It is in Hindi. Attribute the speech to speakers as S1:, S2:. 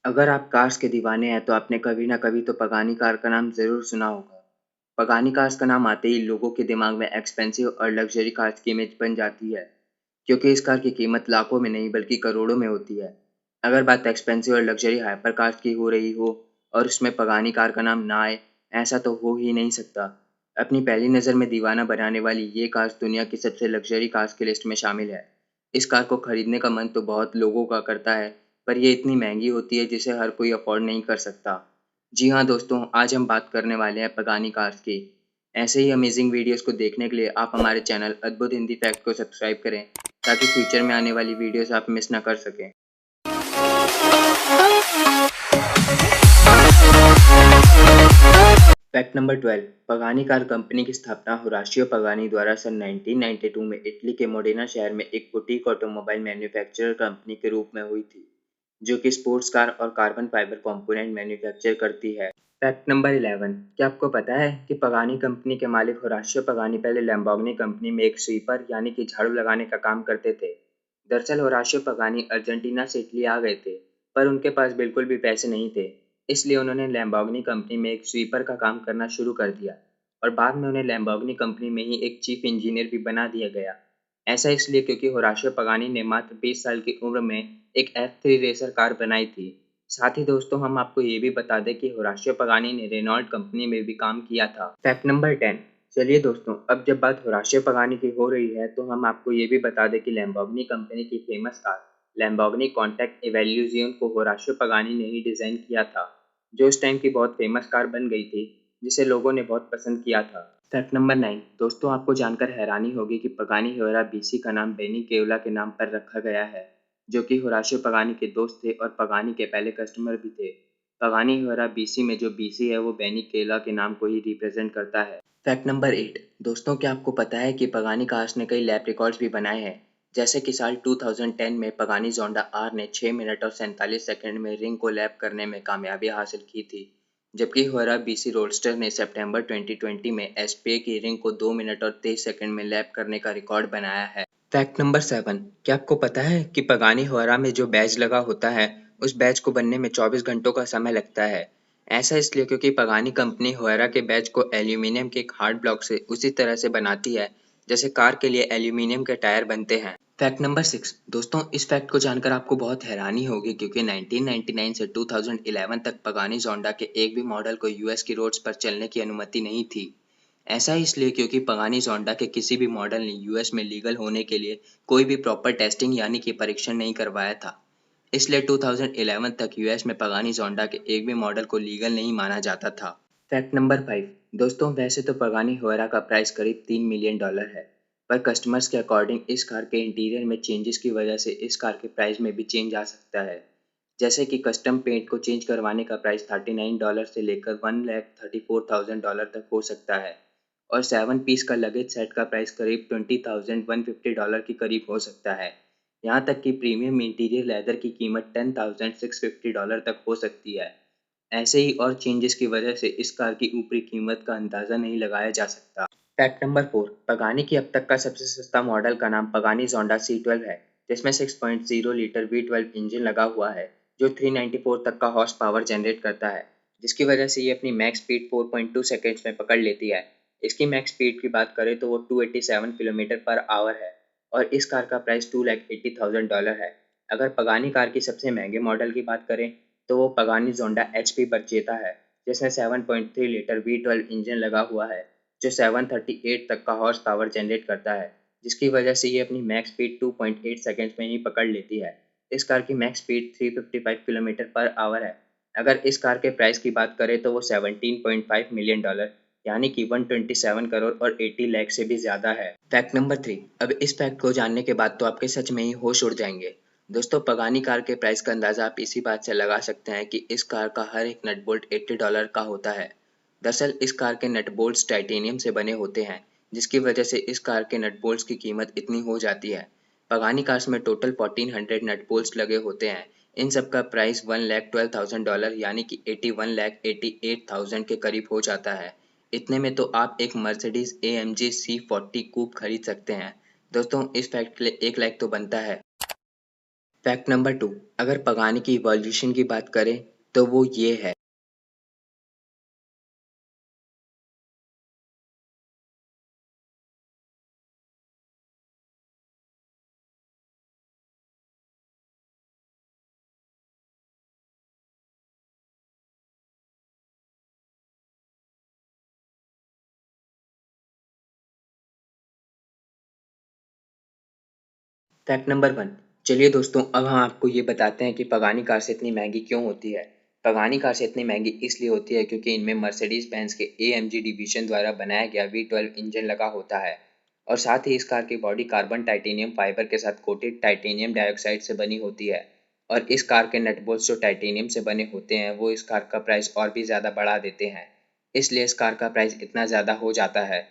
S1: अगर आप कार्स के दीवाने हैं तो आपने कभी ना कभी तो पगानी कार का नाम ज़रूर सुना होगा। पगानी कार्स का नाम आते ही लोगों के दिमाग में एक्सपेंसिव और लग्जरी कार्स की इमेज बन जाती है, क्योंकि इस कार की कीमत लाखों में नहीं बल्कि करोड़ों में होती है। अगर बात एक्सपेंसिव और लग्जरी हाइपर कार्स की हो रही हो और उसमें पगानी कार का नाम ना आए, ऐसा तो हो ही नहीं सकता। अपनी पहली नज़र में दीवाना बनाने वाली ये कार्स दुनिया की सबसे लग्जरी कार्स की लिस्ट में शामिल है। इस कार को खरीदने का मन तो बहुत लोगों का करता है, पर ये इतनी महंगी होती है जिसे हर कोई अफोर्ड नहीं कर सकता। जी हाँ दोस्तों, आज हम बात करने वाले हैं पगानी कार्स की। ऐसे ही अमेजिंग वीडियोस को देखने के लिए आप हमारे चैनल अद्भुत हिंदी फैक्ट को सब्सक्राइब करें, ताकि फ्यूचर में आने वाली वीडियोस आप मिस ना कर सकें। Fact number 12। Pagani car company की स्थापना होराशियो पगानी द्वारा सन 1992 में इटली के मोडेना शहर में एक बुटीक ऑटोमोबाइल मैन्युफैक्चरर कंपनी के रूप में हुई थी, जो कि स्पोर्ट्स कार और कार्बन फाइबर कंपोनेंट मैन्युफैक्चर करती है। Fact number 11। क्या आपको पता है कि पगानी कंपनी के मालिक होराशियो पगानी पहले लैम्बोर्गिनी कंपनी में एक स्वीपर यानी कि झाड़ू लगाने का काम करते थे। दरअसल होराशियो पगानी अर्जेंटीना से इटली आ गए थे, पर उनके पास बिल्कुल भी पैसे नहीं थे। इसलिए उन्होंने लैम्बोर्गिनी कंपनी में एक स्वीपर का काम करना शुरू कर दिया और बाद में उन्हें लैम्बोर्गिनी कंपनी में ही एक चीफ इंजीनियर भी बना दिया गया। ऐसा इसलिए क्योंकि होराशियो पगानी ने मात्र 20 साल की उम्र में एक F3 रेसर कार बनाई थी। साथ ही दोस्तों, हम आपको ये भी बता दें कि होराशियो पगानी ने रेनॉल्ट कंपनी में भी काम किया था। Fact number 10। चलिए दोस्तों, अब जब बात होराशियो पगानी की हो रही है तो हम आपको ये भी बता दें कि लैम्बोर्गिनी कंपनी की famous car Lamborghini contact evolution को होराशियो पगानी ने ही डिज़ाइन किया था, जो उस टाइम की बहुत फेमस कार बन गई थी, जिसे लोगों ने बहुत पसंद किया था। Fact number 9। दोस्तों, आपको जानकर हैरानी होगी कि पगानी हुएरा बीसी का नाम बेनी केवला के नाम पर रखा गया है, जो कि होराशियो पगानी के दोस्त थे और पगानी के पहले कस्टमर भी थे। पगानी हुएरा बीसी में जो बीसी है वो बेनी केवला के नाम को ही रिप्रेजेंट करता है। Fact number 8। दोस्तों, क्या आपको पता है कि पगानी कार्स ने कई लैब रिकॉर्ड्स भी बनाए हैं, जैसे कि साल 2010 में पगानी जोंडा आर ने 6 मिनट और 47 सेकंड में रिंग को लैप करने में कामयाबी हासिल की थी, जबकि हुएरा बीसी रोडस्टर ने सितंबर 2020 में एसपीए की रिंग को 2 मिनट और 23 सेकंड में लैप करने का रिकॉर्ड बनाया है। Fact number 7। क्या आपको पता है कि पगानी हुएरा में जो बैज लगा होता है, उस बैज को बनने में 24 घंटों का समय लगता है। ऐसा इसलिए क्योंकि पगानी कंपनी हुएरा के बैज को एल्यूमीनियम के एक हार्ड ब्लॉक से उसी तरह से बनाती है जैसे कार के लिए एल्यूमीनियम के टायर बनते हैं। Fact number 6। दोस्तों, इस फैक्ट को जानकर आपको बहुत हैरानी होगी क्योंकि 1999 से 2011 तक पगानी जोंडा के एक भी मॉडल को यूएस की रोड्स पर चलने की अनुमति नहीं थी। ऐसा इसलिए क्योंकि पगानी जोंडा के किसी भी मॉडल ने यूएस में लीगल होने के लिए कोई भी प्रॉपर टेस्टिंग यानी कि परीक्षण नहीं करवाया था। इसलिए 2011 तक यूएस में पगानी जोंडा के एक भी मॉडल को लीगल नहीं माना जाता था। Fact number 5। दोस्तों, वैसे तो पगानी हुएरा का प्राइस करीब $3 मिलियन है, पर कस्टमर्स के अकॉर्डिंग इस कार के इंटीरियर में चेंजेस की वजह से इस कार के प्राइस में भी चेंज आ सकता है। जैसे कि कस्टम पेंट को चेंज करवाने का प्राइस $39 से लेकर $1,34,000 तक हो सकता है और 7 पीस का लगेज सेट का प्राइस करीब $20,150 के करीब हो सकता है। यहाँ तक कि प्रीमियम इंटीरियर लेदर की कीमत $10,650 तक हो सकती है। ऐसे ही और चेंजेस की वजह से इस कार की ऊपरी कीमत का अंदाज़ा नहीं लगाया जा सकता। Fact number 4। पगानी की अब तक का सबसे सस्ता मॉडल का नाम पगानी जोंडा C12 है, जिसमें 6.0 लीटर V12 इंजन लगा हुआ है, जो 394 तक का हॉर्स पावर जनरेट करता है, जिसकी वजह से ये अपनी मैक्स स्पीड 4.2 सेकेंड्स में पकड़ लेती है। इसकी मैक्स स्पीड की बात करें तो वो 287 किलोमीटर पर आवर है और इस कार का प्राइस $280,000 है। अगर पगानी कार की सबसे महंगे मॉडल की बात करें तो वो पगानी जोंडा HP परचेता है, जिसमें 7.3 लीटर V12 इंजन लगा हुआ है, जो 738 तक का हॉर्स पावर जनरेट करता है, जिसकी वजह से ये अपनी मैक्स स्पीड 2.8 सेकंड्स में ही पकड़ लेती है। इस कार की max speed 355 kilometre per hour है। अगर इस कार के प्राइस की बात करें तो वो $17.5 मिलियन यानी कि 127 करोड़ और 80 लाख से भी ज़्यादा है। Fact number 3। अब इस फैक्ट को जानने के बाद तो आपके सच में ही होश उड़ जाएंगे। दोस्तों, पगानी कार के प्राइस का अंदाज़ा आप इसी बात से लगा सकते हैं कि इस कार का हर एक नट बोल्ट $80 का होता है। दरअसल इस कार के नट बोल्ट्स टाइटेनियम से बने होते हैं, जिसकी वजह से इस कार के नट बोल्ट्स की कीमत इतनी हो जाती है। पगानी कार्स में टोटल 1400 नट बोल्ट्स लगे होते हैं। इन सब का प्राइस $1,12,000 यानी कि 81,88,000 के करीब हो जाता है। इतने में तो आप एक मर्सिडीज AMG C40 कूप खरीद सकते हैं। दोस्तों, इस फैक्ट के लिए 1 लाख तो बनता है। फैक्ट नंबर 2, अगर पगानी की इवोल्यूशन की बात करें तो वो ये है। फैक्ट नंबर 1, चलिए दोस्तों अब हम आपको ये बताते हैं कि पगानी कार्स इतनी महंगी क्यों होती है। पगानी कार्स इतनी महंगी इसलिए होती है क्योंकि इनमें मर्सिडीज बेंज के एएमजी डिवीजन द्वारा बनाया गया V12 इंजन लगा होता है और साथ ही इस कार की बॉडी कार्बन टाइटेनियम फाइबर के साथ कोटेड टाइटेनियम डाइऑक्साइड से बनी होती है और इस कार के नट बोल्ट्स जो टाइटेनियम से बने होते हैं वो इस कार का प्राइस और भी ज़्यादा बढ़ा देते हैं। इसलिए इस कार का प्राइस इतना ज़्यादा हो जाता है।